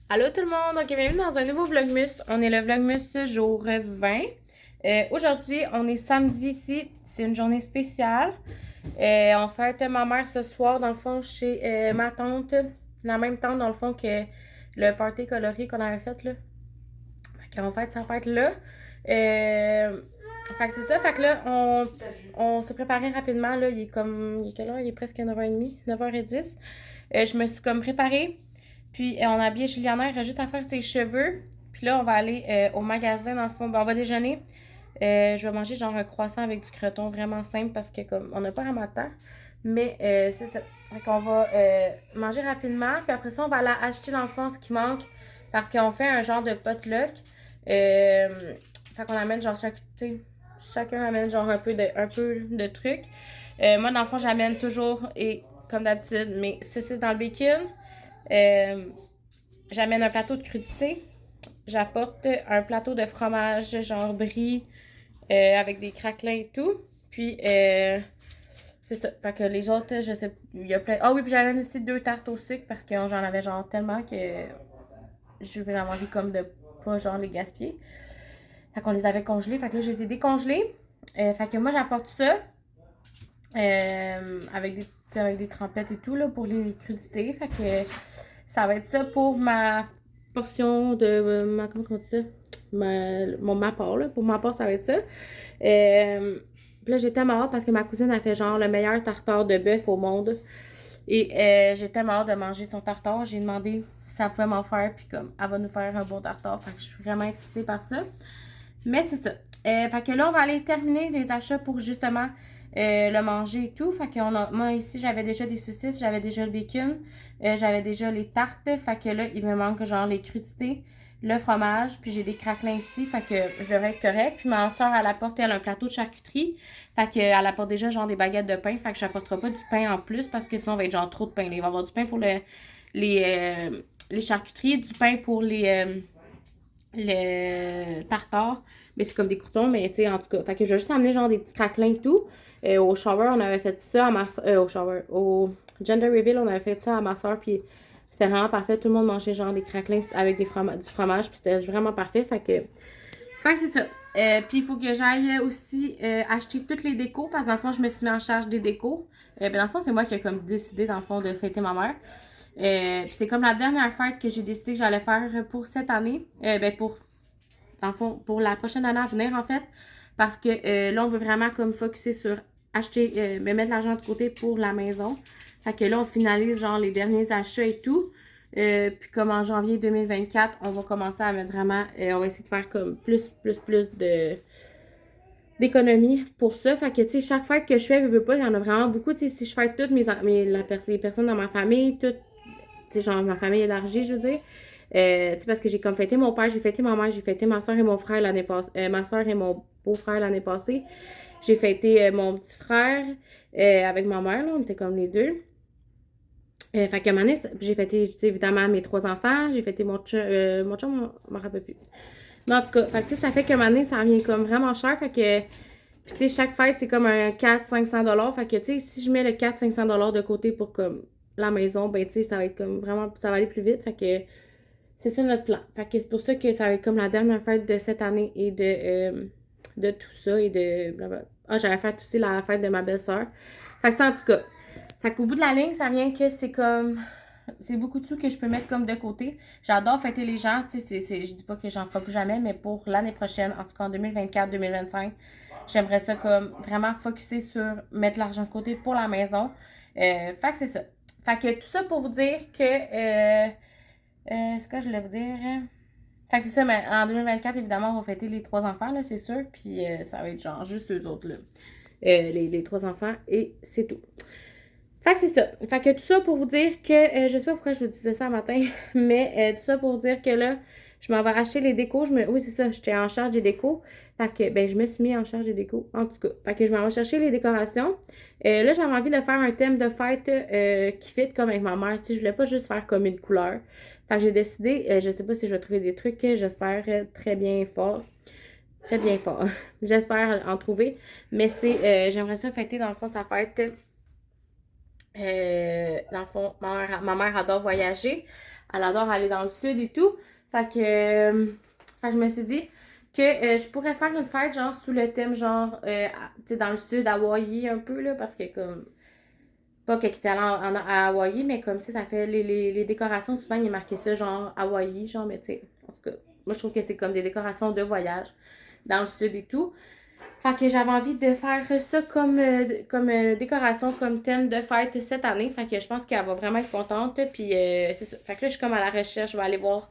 Allô tout le monde, donc bienvenue dans un nouveau Vlogmus. On est le Vlogmus jour 20. Aujourd'hui, on est samedi ici. C'est une journée spéciale. On fête ma mère ce soir, dans le fond, chez ma tante. La même tante, dans le fond, que le party coloré qu'on avait fait, là. Fait qu'on fête sa fête là. Fait que c'est ça, fait que là, on s'est préparé rapidement, là. Il est comme, il est quelle heure? Il est presque 9h30, 9h10. Je me suis comme préparée. Puis on a habillé Juliana, elle a juste à faire ses cheveux. Puis là, on va aller au magasin, dans le fond. Ben, on va déjeuner. Je vais manger genre un croissant avec du croton, vraiment simple parce que comme on n'a pas vraiment de temps. Mais c'est ça. Fait qu'on va manger rapidement. Puis après ça, on va aller acheter dans le fond ce qui manque. Parce qu'on fait un genre de potluck. Fait qu'on amène genre chacun amène genre un peu de trucs. Moi, dans le fond, j'amène toujours, et comme d'habitude, mes saucisses dans le bacon. J'amène un plateau de crudités. J'apporte un plateau de fromage genre brie avec des craquelins et tout. Puis, c'est ça. Fait que les autres, je sais, il y a plein. Ah oui, puis j'amène aussi 2 tartes au sucre parce que j'en avais genre tellement que je vais en manger comme de pas genre les gaspiller. Fait qu'on les avait congelés. Fait que là, je les ai décongelés. Fait que moi, j'apporte ça avec des trempettes et tout là, pour les crudités. Fait que ça va être ça pour ma portion de ma, comment on dit ça? Ma part, là. Pour ma part, ça va être ça. Puis là, j'ai tellement hâte parce que ma cousine a fait genre le meilleur tartare de bœuf au monde. Et j'ai tellement hâte de manger son tartare. J'ai demandé si elle pouvait m'en faire. Puis comme, elle va nous faire un bon tartare. Fait que je suis vraiment excitée par ça. Mais c'est ça. Fait que là, on va aller terminer les achats pour justement le manger et tout. Fait que moi ici, j'avais déjà des saucisses, j'avais déjà le bacon, j'avais déjà les tartes. Fait que là, il me manque genre les crudités, le fromage, puis j'ai des craquelins ici. Fait que je devrais être correct. Puis ma soeur, elle apporte, elle, un plateau de charcuterie. Fait que elle apporte déjà genre des baguettes de pain. Fait que j'apporterai pas du pain en plus parce que sinon, on va être genre trop de pain. Il va y avoir du pain pour les charcuteries, du pain pour le tartare. Mais c'est comme des croutons, mais tu sais, en tout cas. Fait que je vais juste amener genre des petits craquelins et tout. Au shower, on avait fait ça à au shower. Au gender reveal, on avait fait ça à ma soeur, puis c'était vraiment parfait. Tout le monde mangeait genre des craquelins avec du fromage, puis c'était vraiment parfait. Fait que c'est ça. Puis il faut que j'aille aussi acheter toutes les décos, parce que dans le fond, je me suis mis en charge des décos. Ben dans le fond, c'est moi qui ai comme décidé, dans le fond, de fêter ma mère. Puis c'est comme la dernière fête que j'ai décidé que j'allais faire pour cette année. Dans le fond, pour la prochaine année à venir, en fait. Parce que là, on veut vraiment comme focuser sur acheter, mettre l'argent de côté pour la maison. Fait que là, on finalise genre les derniers achats et tout. Puis comme en janvier 2024, on va commencer à mettre vraiment, on va essayer de faire comme plus d'économies pour ça. Fait que, tu sais, chaque fête que je fais, je veux pas, il y en a vraiment beaucoup. Tu sais, si je fête toutes les personnes dans ma famille, toutes, tu sais, genre ma famille élargie, je veux dire. Tu sais, parce que j'ai comme fêté mon père, j'ai fêté ma mère, j'ai fêté ma soeur et mon frère l'année passée, ma soeur et mon beau-frère l'année passée. J'ai fêté mon petit frère avec ma mère, là, on était comme les deux. Fait que année, j'ai fêté, évidemment, mes 3 enfants, j'ai fêté mon chum, on m'en rappelle plus. Mais en tout cas, fait que, ça fait que année, ça revient comme vraiment cher, fait que, puis tu sais, chaque fête, c'est comme un 400-500 $, fait que, tu sais, si je mets le 400-500 $ de côté pour, comme, la maison, ben, tu sais, ça va être comme vraiment, ça va aller plus vite, fait que, c'est ça notre plan. Fait que c'est pour ça que ça va être comme la dernière fête de cette année et de tout ça et de blablabla. Ah, j'avais fait aussi la fête de ma belle-sœur. Fait que ça, en tout cas. Fait qu'au bout de la ligne, ça vient que c'est comme. C'est beaucoup de sous que je peux mettre comme de côté. J'adore fêter les gens. Tu sais, je dis pas que j'en ferai plus jamais, mais pour l'année prochaine, en tout cas en 2024-2025, j'aimerais ça comme vraiment focuser sur mettre l'argent de côté pour la maison. Fait que c'est ça. Fait que tout ça pour vous dire que. Ce que je voulais vous dire. Fait que c'est ça, mais en 2024, évidemment, on va fêter les 3 enfants, là, c'est sûr. Puis ça va être genre juste eux autres, là. Les 3 enfants, et c'est tout. Fait que c'est ça. Fait que tout ça pour vous dire que, je sais pas pourquoi je vous disais ça un matin, mais tout ça pour vous dire que là, je m'en vais acheter les décos. Oui, c'est ça, j'étais en charge des décos. Fait que, ben, je me suis mis en charge des décos, en tout cas. Fait que je m'en vais chercher les décorations. Là, j'avais envie de faire un thème de fête qui fit comme avec ma mère. Tu sais, je voulais pas juste faire comme une couleur. Fait que j'ai décidé, je sais pas si je vais trouver des trucs, j'espère très bien fort. Très bien fort. J'espère en trouver. Mais j'aimerais ça fêter dans le fond sa fête. Dans le fond, ma mère adore voyager. Elle adore aller dans le sud et tout. Fait que je me suis dit que je pourrais faire une fête, genre, sous le thème, genre, tu sais, dans le sud, Hawaï, un peu, là, parce que, comme, pas qu'elle était allée à Hawaï, mais comme, tu sais, ça fait, les décorations, souvent, il est marqué ça, genre, Hawaï, genre, mais tu sais, en tout cas, moi, je trouve que c'est comme des décorations de voyage dans le sud et tout. Fait que j'avais envie de faire ça comme, décoration, comme thème de fête cette année. Fait que je pense qu'elle va vraiment être contente. Puis c'est ça. Fait que là, je suis comme à la recherche. Je vais aller voir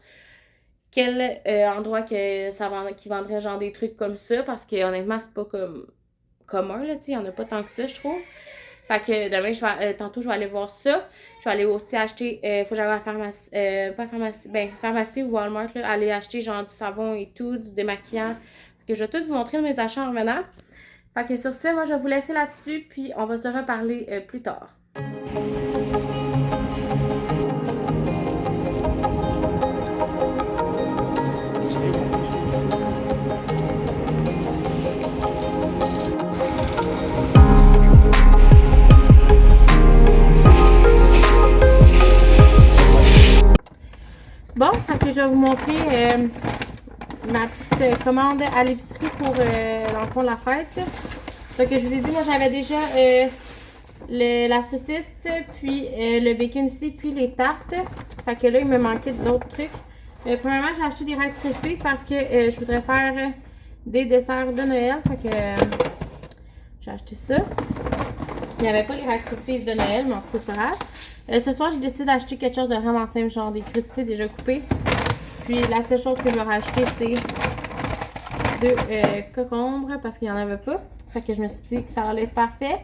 quel endroit qui vendrait genre des trucs comme ça. Parce que honnêtement, c'est pas comme commun, là, tu sais. Il y en a pas tant que ça, je trouve. Fait que demain, tantôt, je vais aller voir ça. Je vais aller aussi acheter, faut que j'aille à la pharmacie, pas pharmacie, pharmacie ou Walmart, là, aller acheter genre du savon et tout, du démaquillant. Fait que je vais tout vous montrer mes achats en revenant. Fait que sur ce, moi, je vais vous laisser là-dessus, puis on va se reparler plus tard. Bon, fait que je vais vous montrer ma petite commande à l'épicerie pour, dans le fond, la fête. Fait que je vous ai dit, moi, j'avais déjà la saucisse, puis le bacon ici, puis les tartes. Fait que là, il me manquait d'autres trucs. Premièrement, j'ai acheté des Rice Krispies parce que je voudrais faire des desserts de Noël. Fait que j'ai acheté ça. Il n'y avait pas les Rice Krispies de Noël, mais en tout cas, c'est pas grave. Ce soir, j'ai décidé d'acheter quelque chose de vraiment simple, genre des crudités déjà coupées. Puis la seule chose que je vais racheter, c'est deux concombres parce qu'il n'y en avait pas. Fait que je me suis dit que ça allait être parfait.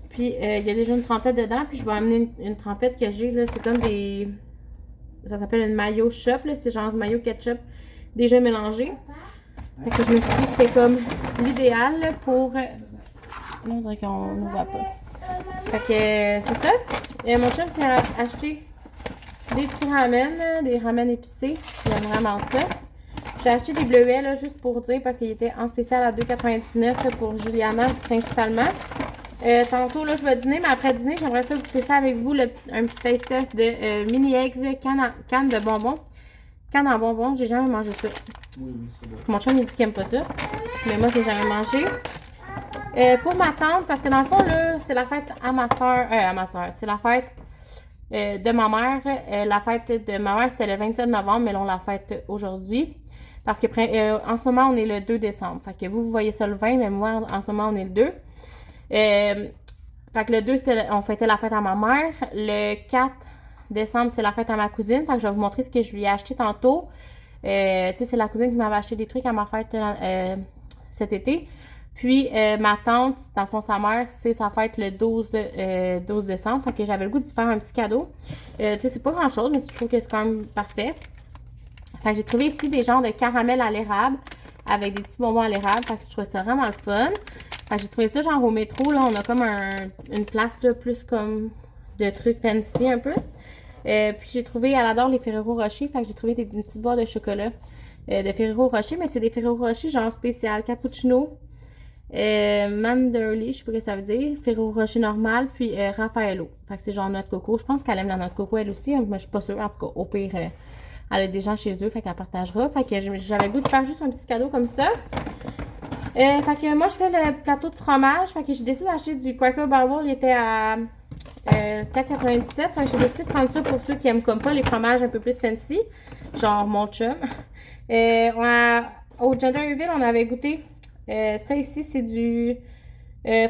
Puis il y a déjà une trempette dedans. Puis je vais amener une trempette que j'ai là. C'est comme des. Ça s'appelle une mayo shop. C'est genre mayo ketchup déjà mélangé. Fait que je me suis dit que c'était comme l'idéal pour. Là, on dirait qu'on ne voit pas. Fait que c'est ça. Mon chum s'est acheté des petits ramen, des ramen épicés. J'aime vraiment ça. J'ai acheté des bleuets là, juste pour dire parce qu'il était en spécial à 2,99 pour Juliana principalement. Tantôt là je vais dîner, mais après dîner, j'aimerais ça goûter ça avec vous, un petit taste test de mini eggs, canne de bonbons. Canne en bonbons, j'ai jamais mangé ça. Oui, c'est bon. Mon chum il dit qu'il aime pas ça. Mais moi j'ai jamais mangé. Pour ma tante, parce que dans le fond, là, c'est la fête à ma soeur. C'est la fête de ma mère. La fête de ma mère, c'était le 27 novembre, mais là, on la fête aujourd'hui. Parce que en ce moment, on est le 2 décembre. Fait que vous voyez ça le 20, mais moi, en ce moment, on est le 2. Fait que le 2, on fêtait la fête à ma mère. Le 4 décembre, c'est la fête à ma cousine. Fait que je vais vous montrer ce que je lui ai acheté tantôt. Tu sais, c'est la cousine qui m'avait acheté des trucs à ma fête cet été. Puis, ma tante, dans le fond, sa mère, c'est sa fête le 12 décembre. Fait que j'avais le goût de faire un petit cadeau. Tu sais, c'est pas grand-chose, mais je trouve que c'est quand même parfait. Fait que j'ai trouvé ici des genres de caramel à l'érable avec des petits bonbons à l'érable. Fait que je trouvais ça vraiment le fun. Fait que j'ai trouvé ça genre au métro, là. On a comme une place, là, plus comme de trucs fancy un peu. Puis j'ai trouvé, elle adore les Ferrero Rocher. Fait que j'ai trouvé une petite boîte de chocolat de Ferrero Rocher. Mais c'est des Ferrero Rocher genre spécial, cappuccino. Manderly, je sais pas ce que ça veut dire. Ferrero Rocher normal, puis Raffaello. Fait que c'est genre noix de coco. Je pense qu'elle aime la noix de coco elle aussi, mais je suis pas sûre. En tout cas, au pire, elle a des gens chez eux, fait qu'elle partagera. Fait que j'avais le goût de faire juste un petit cadeau comme ça. Fait que moi, je fais le plateau de fromage. Fait que j'ai décidé d'acheter du Cracker Barrel. Il était à 4,97. Fait que j'ai décidé de prendre ça pour ceux qui aiment comme pas les fromages un peu plus fancy. Genre mon chum. Au Genderville, on avait goûté. Ça ici, c'est du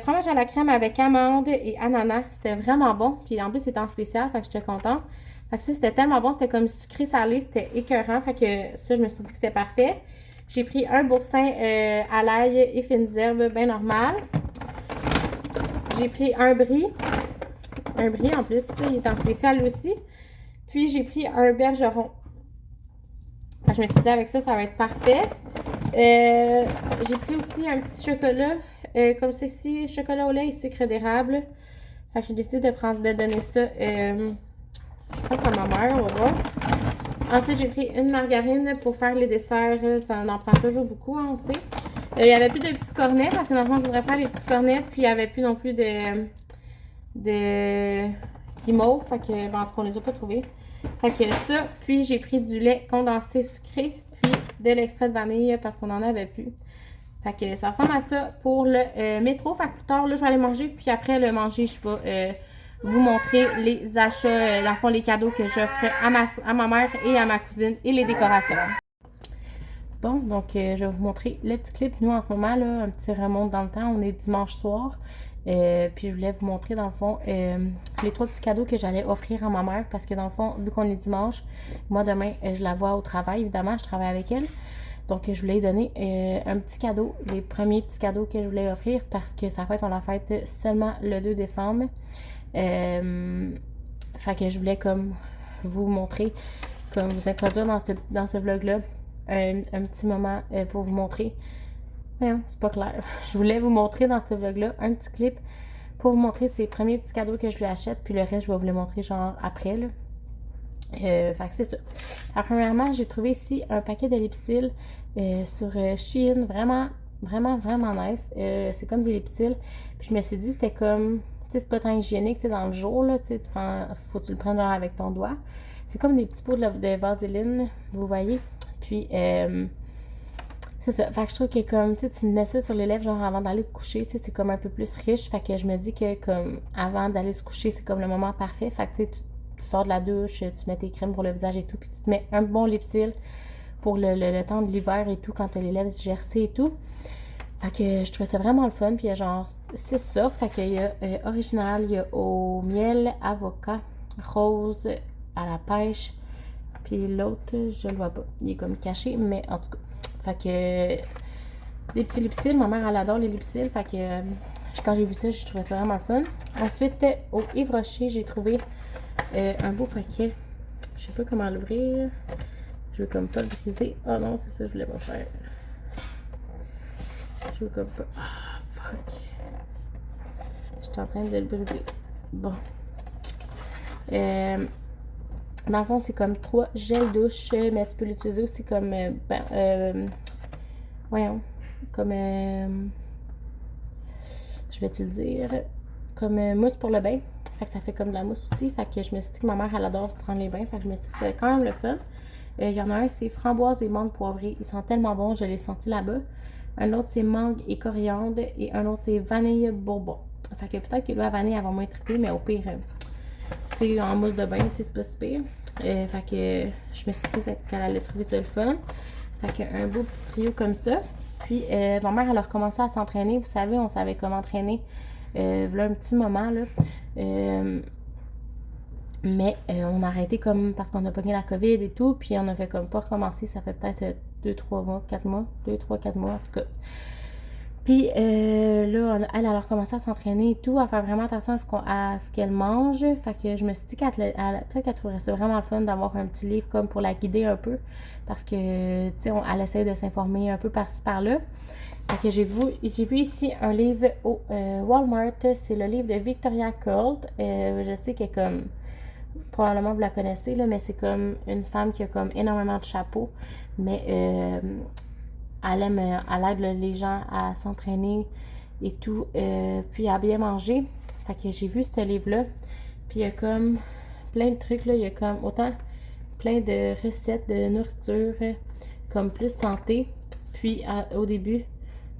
fromage à la crème avec amande et ananas. C'était vraiment bon. Puis en plus, c'était en spécial, fait que j'étais contente. Fait que ça, c'était tellement bon. C'était comme sucré salé. C'était écœurant. Fait que ça, je me suis dit que c'était parfait. J'ai pris un boursin à l'ail et fines herbes, bien normal. J'ai pris un brie. Un brie en plus, il est en spécial aussi. Puis j'ai pris un bergeron. Fait que je me suis dit avec ça, ça va être parfait. J'ai pris aussi un petit chocolat, comme ceci, chocolat au lait et sucre d'érable. Fait que j'ai décidé de donner ça, je pense à ma mère, on va voir. Ensuite, j'ai pris une margarine pour faire les desserts. Ça en prend toujours beaucoup, hein, on sait. Il n'y avait plus de petits cornets parce que normalement, je voudrais faire les petits cornets. Puis, il n'y avait plus non plus de guimauve. Fait que, en tout cas, on les a pas trouvés. Fait que ça, puis j'ai pris du lait condensé sucré, puis de l'extrait de vanille parce qu'on en avait plus. Fait que ça ressemble à ça pour le métro. Fait que plus tard, là, je vais aller manger. Puis après le manger, je vais vous montrer les achats, dans le fond, les cadeaux que j'offre à ma mère et à ma cousine et les décorations. Bon, donc je vais vous montrer le petit clip. Nous, en ce moment, là, un petit remonte dans le temps. On est dimanche soir. Puis je voulais vous montrer, dans le fond, les 3 petits cadeaux que j'allais offrir à ma mère. Parce que, dans le fond, vu qu'on est dimanche, moi, demain, je la vois au travail. Évidemment, je travaille avec elle. Donc, je voulais lui donner un petit cadeau, les premiers petits cadeaux que je voulais offrir parce que sa fête, on la fête seulement le 2 décembre. Fait que je voulais comme vous montrer, comme vous introduire dans ce vlog-là un petit moment pour vous montrer. Non, c'est pas clair. Je voulais vous montrer dans ce vlog-là un petit clip pour vous montrer ses premiers petits cadeaux que je lui achète. Puis le reste, je vais vous les montrer genre après, là. Fait que c'est ça. Alors, premièrement, j'ai trouvé ici un paquet de Lipsil sur Shein. Vraiment, vraiment, vraiment nice. C'est comme des Lipsil. Puis je me suis dit, c'était comme, tu sais, c'est pas tant hygiénique, tu sais, dans le jour, là, tu sais, faut que tu le prennes genre avec ton doigt. C'est comme des petits pots de vaseline, vous voyez. Puis, c'est ça. Fait que je trouve que comme, tu sais, tu mets ça sur les lèvres, genre avant d'aller te coucher, tu sais, c'est comme un peu plus riche. Fait que je me dis que comme, avant d'aller se coucher, c'est comme le moment parfait. Fait que, tu sais, tu sors de la douche, tu mets tes crèmes pour le visage et tout, puis tu te mets un bon lipsil pour le temps de l'hiver et tout, quand tu as les lèvres gercées et tout. Fait que je trouvais ça vraiment le fun, puis il y a genre 6 sortes. Fait qu'il y a original, il y a au miel, avocat, rose, à la pêche, puis l'autre, je le vois pas. Il est comme caché, mais en tout cas. Fait que des petits lipsils, ma mère elle adore les lipsils, fait que quand j'ai vu ça, j'ai trouvé ça vraiment le fun. Ensuite, au Yves Rocher, j'ai trouvé un beau paquet. Je sais pas comment l'ouvrir. Je veux comme pas le briser. Oh non, c'est ça que je voulais pas faire. Je veux comme pas. Ah, fuck. J'étais en train de le briser. Bon. Dans le fond, c'est comme 3 gels douche, mais tu peux l'utiliser aussi comme. Voyons. Comme. Je vais te le dire. Comme mousse pour le bain. Fait que ça fait comme de la mousse aussi. Fait que je me suis dit que ma mère, elle adore prendre les bains. Fait que je me suis dit que c'était quand même le fun. Il y en a un, c'est framboise et menthe poivrée. Ils sentent tellement bon, je l'ai senti là-bas. Un autre, c'est mangue et coriandre. Et un autre, c'est vanille bourbon. Fait que peut-être que la vanille, elle va moins triper, mais au pire, tu sais, en mousse de bain, tu sais, c'est pas si pire. Fait que je me suis dit qu'elle allait trouver ça le fun. Fait que un beau petit trio comme ça. Puis, ma mère, elle a recommencé à s'entraîner. Vous savez, on savait comment entraîner. Voilà un petit moment, là. Mais on a arrêté comme parce qu'on a pogné la COVID et tout, puis on a fait comme pas recommencer, ça fait peut-être 2-3 mois, 4 mois, 2-3-4 mois en tout cas. Puis là, elle a recommencé à s'entraîner et tout, à faire vraiment attention à ce qu'elle mange. Fait que je me suis dit peut-être qu'elle trouverait ça vraiment le fun d'avoir un petit livre comme pour la guider un peu. Parce que, tu sais, elle essaie de s'informer un peu par-ci par-là. Fait que j'ai vu ici un livre au Walmart. C'est le livre de Victoria Colt. Je sais que comme probablement vous la connaissez, là, mais c'est comme une femme qui a comme énormément de chapeaux. Mais elle aide les gens à s'entraîner et tout, puis à bien manger. Fait que j'ai vu ce livre-là. Puis il y a comme plein de trucs, là. Il y a comme autant plein de recettes de nourriture, comme plus santé. Puis au début,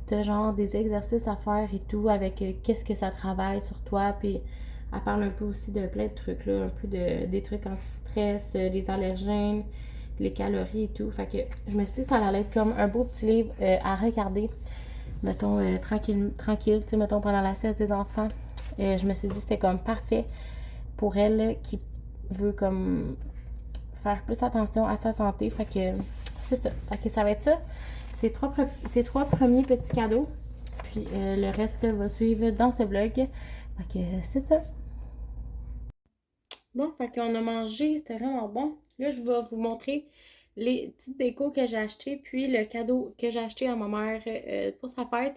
t'as genre des exercices à faire et tout, avec qu'est-ce que ça travaille sur toi. Puis elle parle un peu aussi de plein de trucs, là. Un peu des trucs anti-stress, des allergènes, les calories et tout. Fait que je me suis dit que ça allait être comme un beau petit livre à regarder. Mettons, tranquille, tu sais, mettons, pendant la sieste des enfants. Je me suis dit que c'était comme parfait pour elle qui veut comme faire plus attention à sa santé. Fait que c'est ça. Fait que ça va être ça. Ces trois premiers petits cadeaux. Puis le reste va suivre dans ce vlog. Fait que c'est ça. Bon, fait qu'on a mangé, c'était vraiment bon. Là, je vais vous montrer les petites décos que j'ai achetées, puis le cadeau que j'ai acheté à ma mère pour sa fête,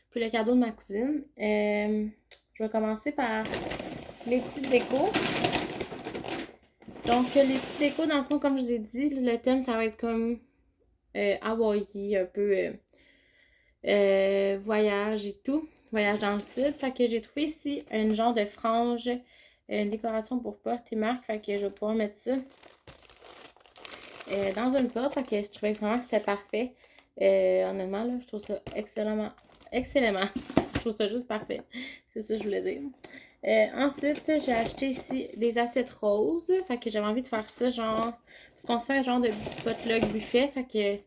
puis le cadeau de ma cousine. Je vais commencer par les petites décos. Donc, les petites décos, dans le fond, comme je vous ai dit, le thème, ça va être comme Hawaii, un peu voyage et tout. Voyage dans le sud. Fait que j'ai trouvé ici une genre de frange, une décoration pour porte et marque. Fait que je vais pouvoir mettre ça dans une porte. Fait que je trouvais vraiment que c'était parfait. Honnêtement, là, je trouve ça excellemment. Je trouve ça juste parfait. C'est ça que je voulais dire. Ensuite, j'ai acheté ici des assiettes roses. Fait que j'avais envie de faire ça, genre. Parce qu'on se fait un genre de potluck buffet. Fait que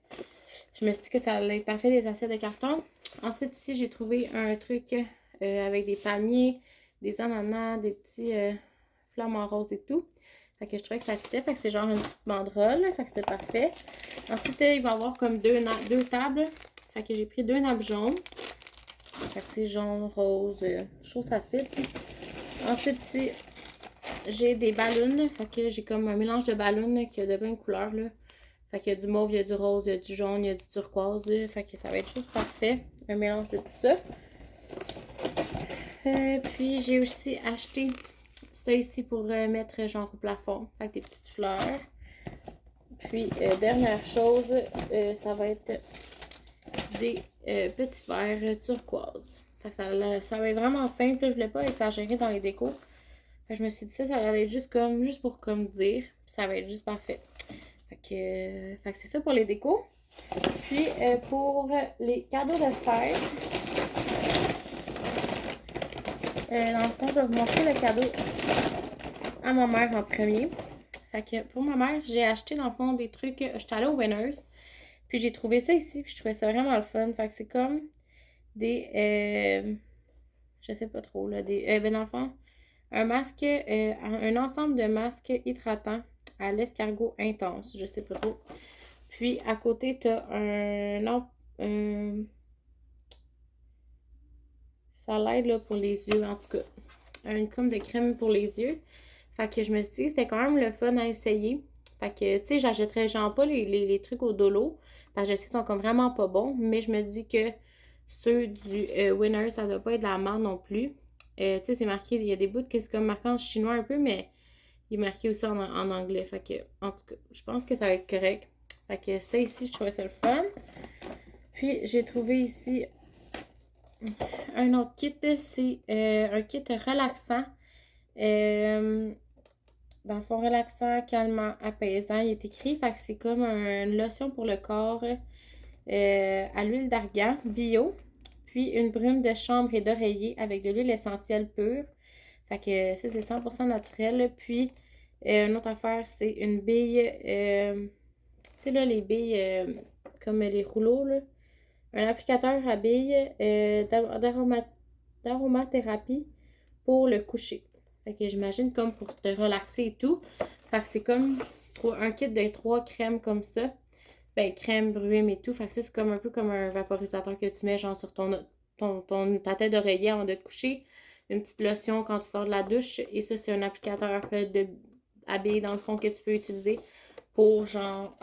je me suis dit que ça allait être parfait, des assiettes de carton. Ensuite, ici, j'ai trouvé un truc avec des palmiers, des ananas, des petits flamants roses et tout. Fait que je trouvais que ça fitait. Fait que c'est genre une petite banderole. Fait que c'était parfait. Ensuite, il va y avoir comme deux tables. Fait que j'ai pris 2 nappes jaunes. Fait que c'est jaune, rose. Je trouve ça fit. Ensuite, ici, j'ai des ballons. Fait que j'ai comme un mélange de ballons qui a de plein de couleurs, là. Fait qu'il y a du mauve, il y a du rose, il y a du jaune, il y a du turquoise. Fait que ça va être juste parfait. Un mélange de tout ça. Puis j'ai aussi acheté ça ici pour mettre genre au plafond. Fait que des petites fleurs. Puis dernière chose, ça va être des petits verres turquoise. Fait que ça va être vraiment simple. Je voulais pas exagérer dans les décos. Fait que je me suis dit ça allait être juste pour comme dire. Puis ça va être juste parfait. Fait que c'est ça pour les décos. Puis pour les cadeaux de fête, dans le fond, je vais vous montrer le cadeau à ma mère en premier. Fait que pour ma mère, j'ai acheté dans le fond des trucs. J'étais allée au Winners. Puis j'ai trouvé ça ici. Puis je trouvais ça vraiment le fun. Fait que c'est comme des. Je sais pas trop là. Ben dans le fond, un masque. Un ensemble de masques hydratants à l'escargot intense. Je sais pas trop. Puis à côté, t'as ça l'aide là pour les yeux, en tout cas. Une crème de crème pour les yeux. Fait que je me suis dit que c'était quand même le fun à essayer. Fait que, tu sais, j'achèterais genre pas les trucs au dolo. Parce que je sais qu'ils sont comme vraiment pas bons. Mais je me dis que ceux du Winner, ça doit pas être de la merde non plus. Tu sais, c'est marqué, il y a des bouts que c'est comme marqué en chinois un peu, mais il est marqué aussi en anglais. Fait que, en tout cas, je pense que ça va être correct. Fait que ça ici, je trouvais ça le fun. Puis, j'ai trouvé ici un autre kit. C'est un kit relaxant. Dans le fond, relaxant, calmant, apaisant. Il est écrit, fait que c'est comme une lotion pour le corps à l'huile d'argan bio. Puis une brume de chambre et d'oreiller avec de l'huile essentielle pure. Fait que ça, c'est 100% naturel. Puis, une autre affaire, c'est une bille. Tu sais, là, les billes comme les rouleaux, là. Un applicateur à billes d'aromathérapie pour le coucher. Fait que j'imagine comme pour te relaxer et tout. Fait que c'est comme un kit de 3 crèmes comme ça. Ben, crème, brume et tout. Fait que ça, c'est comme un peu comme un vaporisateur que tu mets genre sur ta tête d'oreiller avant de te coucher. Une petite lotion quand tu sors de la douche. Et ça, c'est un applicateur de habillé dans le fond que tu peux utiliser pour genre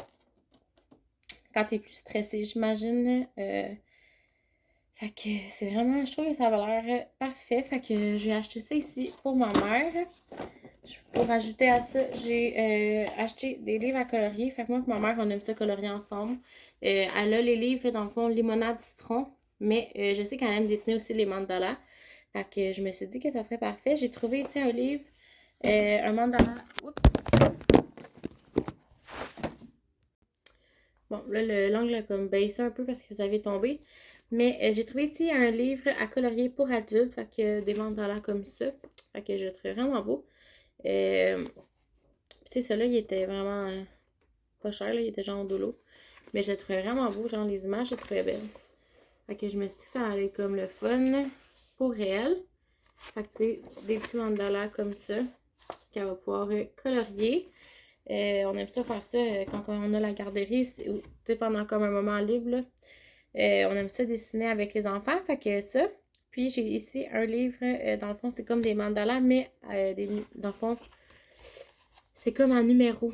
quand t'es plus stressé, j'imagine. Fait que c'est vraiment, je trouve que ça va l'air parfait. Fait que j'ai acheté ça ici pour ma mère. Pour ajouter à ça, j'ai acheté des livres à colorier. Fait que moi et ma mère, on aime ça colorier ensemble. Elle a les livres, dans le fond, limonade citron. Mais je sais qu'elle aime dessiner aussi les mandalas. Fait que je me suis dit que ça serait parfait. J'ai trouvé ici un livre, un mandala. Oups! Bon, là, l'angle a comme baissé un peu parce que vous avez tombé. Mais j'ai trouvé ici un livre à colorier pour adultes. Fait que des mandalas comme ça. Fait que je le trouve vraiment beau. Tu sais, celui-là, il était vraiment pas cher. Là, il était genre de l'eau. Mais je le trouvais vraiment beau. Genre, les images, je les trouvais belles. Fait que je me suis dit que ça allait être comme le fun pour elle. Fait que tu sais, des petits mandalas comme ça. Qu'elle va pouvoir colorier. On aime ça faire ça quand on a la garderie, tu sais, pendant comme un moment libre, là. On aime ça dessiner avec les enfants, fait que ça. Puis j'ai ici un livre, dans le fond, c'est comme des mandalas, mais dans le fond, c'est comme un numéro.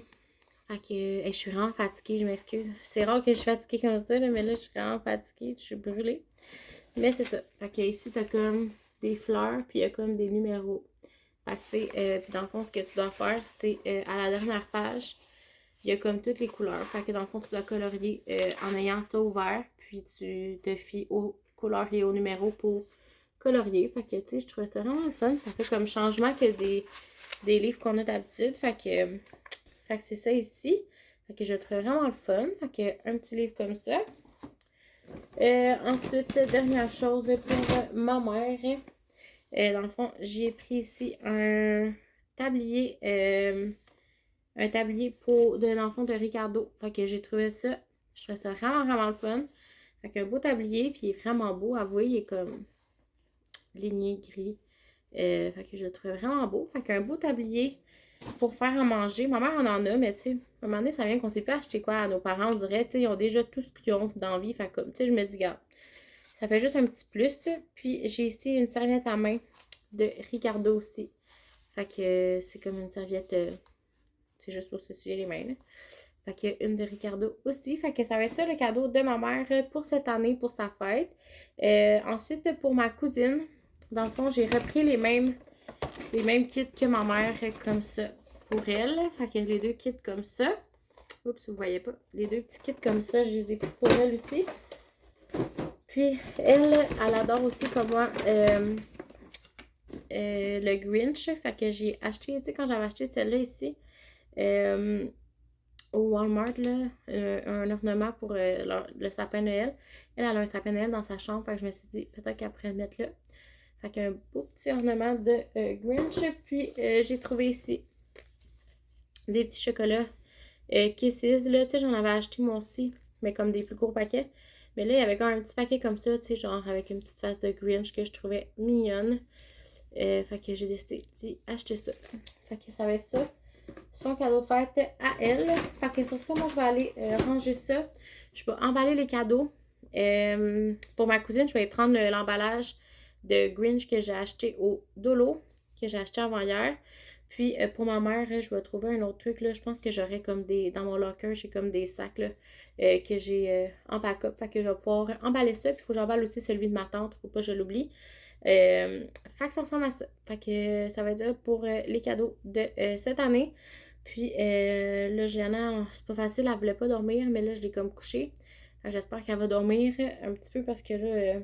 Fait que je suis vraiment fatiguée, je m'excuse. C'est rare que je suis fatiguée comme ça, là, mais là, je suis vraiment fatiguée, je suis brûlée. Mais c'est ça. Fait que ici, t'as comme des fleurs, puis il y a comme des numéros. Fait que, tu sais, puis dans le fond, ce que tu dois faire, c'est à la dernière page, il y a comme toutes les couleurs. Fait que dans le fond, tu dois colorier en ayant ça ouvert, puis tu te fies aux couleurs et aux numéros pour colorier. Fait que, tu sais, je trouvais ça vraiment le fun. Ça fait comme changement que des livres qu'on a d'habitude. Fait que c'est ça ici. Fait que je le trouve vraiment le fun. Fait que un petit livre comme ça. Ensuite, dernière chose pour ma mère. Dans le fond, j'ai pris ici tablier, un tablier dans le fond, de Ricardo. Fait que j'ai trouvé ça, je trouvais ça vraiment, vraiment le fun. Fait qu'un beau tablier, puis il est vraiment beau. Avouez, il est comme ligné gris. Fait que je le trouvais vraiment beau. Fait qu'un beau tablier pour faire à manger. Ma mère en a, mais tu sais, à un moment donné, ça vient qu'on sait pas acheter quoi à nos parents. On dirait, tu sais, ils ont déjà tout ce qu'ils ont dans la vie. Fait comme, tu sais, je me dis, regarde, ça fait juste un petit plus. Puis j'ai ici une serviette à main de Ricardo aussi. Fait que c'est comme une serviette, c'est juste pour s'essuyer les mains. Là. Fait que une de Ricardo aussi. Fait que ça va être ça le cadeau de ma mère pour cette année, pour sa fête. Ensuite, pour ma cousine, dans le fond, j'ai repris les mêmes kits que ma mère, comme ça, pour elle. Fait que les deux kits comme ça. Oups, vous voyez pas. Les deux petits kits comme ça, je les ai pris pour elle aussi. Puis, elle adore aussi comme moi le Grinch. Fait que j'ai acheté, tu sais, quand j'avais acheté celle-là ici, au Walmart, là, un ornement pour le sapin de Noël. Elle a un sapin de Noël dans sa chambre. Fait que je me suis dit, peut-être qu'après le mettre là. Fait qu'un beau petit ornement de Grinch. Puis, j'ai trouvé ici des petits chocolats Kisses. Là, tu sais, j'en avais acheté moi aussi, mais comme des plus gros paquets. Mais là, il y avait quand même un petit paquet comme ça, tu sais, genre avec une petite face de Grinch que je trouvais mignonne. Fait que j'ai décidé d'y acheter ça. Fait que ça va être ça. Son cadeau de fête à elle. Fait que sur ça, moi, je vais aller ranger ça. Je vais emballer les cadeaux. Pour ma cousine, je vais prendre l'emballage de Grinch que j'ai acheté au Dolo, que j'ai acheté avant hier. Puis pour ma mère, je vais trouver un autre truc. Là. Je pense que j'aurai comme dans mon locker, j'ai comme des sacs là, que j'ai en backup. Fait que je vais pouvoir emballer ça. Puis il faut que j'emballe aussi celui de ma tante. Faut pas que je l'oublie. Fait que ça ressemble à ça. Fait que ça va être ça pour les cadeaux de cette année. Puis là, Juliana, c'est pas facile, elle voulait pas dormir, mais là, je l'ai comme couchée. J'espère qu'elle va dormir un petit peu parce que là,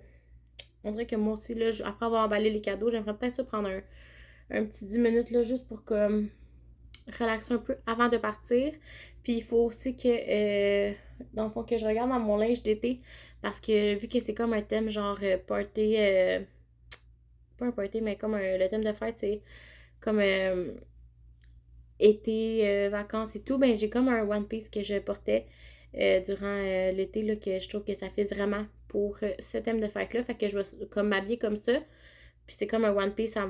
on dirait que moi aussi, là, après avoir emballé les cadeaux, j'aimerais peut-être ça prendre un petit 10 minutes là, juste pour comme relaxer un peu avant de partir. Puis il faut aussi que, dans le fond, que je regarde dans mon linge d'été parce que vu que c'est comme un thème genre party, pas un party, mais comme le thème de fête, c'est comme été, vacances et tout, ben j'ai comme un One Piece que je portais durant l'été, là, que je trouve que ça fait vraiment pour ce thème de fête-là. Fait que je vais comme m'habiller comme ça. Puis c'est comme un One Piece à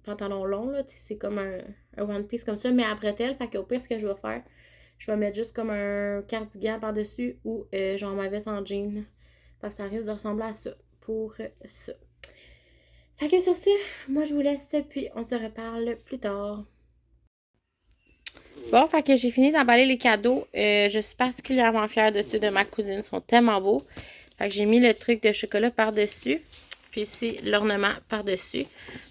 pantalon long, là. C'est comme un One Piece comme ça, mais à bretelles. Fait qu'au pire, ce que je vais faire, je vais mettre juste comme un cardigan par-dessus ou genre ma veste en jean. Fait que ça risque de ressembler à ça pour ça. Fait que sur ce, moi je vous laisse, puis on se reparle plus tard. Bon, fait que j'ai fini d'emballer les cadeaux. Je suis particulièrement fière de ceux de ma cousine. Ils sont tellement beaux. Fait que j'ai mis le truc de chocolat par-dessus. Puis ici, l'ornement par-dessus.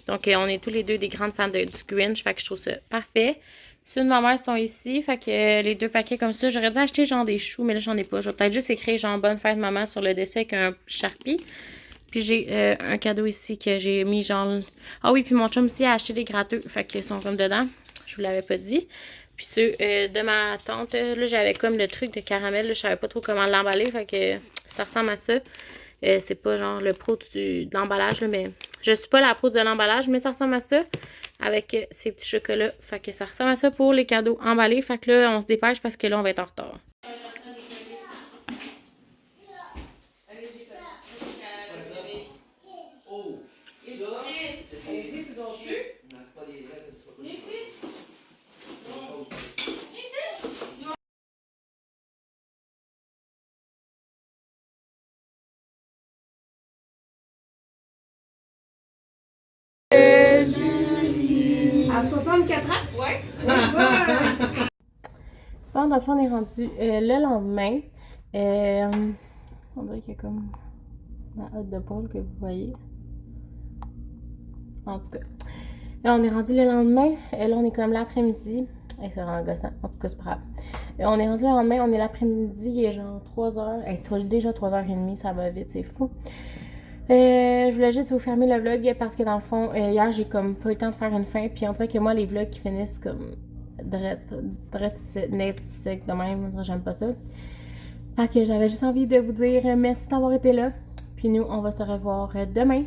Donc, on est tous les deux des grandes fans du Grinch. Fait que je trouve ça parfait. Ceux de ma mère sont ici. Fait que les deux paquets comme ça. J'aurais dû acheter genre des choux, mais là, j'en ai pas. Je vais peut-être juste écrire genre bonne fête maman sur le dessin avec un Sharpie. Puis j'ai un cadeau ici que j'ai mis genre... Ah oui, puis mon chum aussi a acheté des gratteux. Fait qu'ils sont comme dedans. Je vous l'avais pas dit. Puis ceux de ma tante, là, j'avais comme le truc de caramel. Là, je savais pas trop comment l'emballer. Fait que ça ressemble à ça. C'est pas genre le pro de l'emballage, mais je suis pas la pro de l'emballage, mais ça ressemble à ça. Avec ces petits chocolats. Fait que ça ressemble à ça pour les cadeaux emballés. Fait que là, on se dépêche parce que là, on va être en retard. À 64 ans? Ouais. Bon, donc là, on est rendu le lendemain. On dirait qu'il y a comme ma hotte de pôle que vous voyez. En tout cas. Là, on est rendu le lendemain. Là, on est comme l'après-midi. C'est vraiment gossant. En tout cas, c'est pas grave. On est rendu le lendemain. On est l'après-midi. Il est genre 3h. Déjà 3h30. Ça va vite. C'est fou. Je voulais juste vous fermer le vlog parce que dans le fond, hier, j'ai comme pas eu le temps de faire une fin. Puis on dirait que moi, les vlogs qui finissent comme net sec de même, j'aime pas ça. Fait que j'avais juste envie de vous dire merci d'avoir été là. Puis nous, on va se revoir demain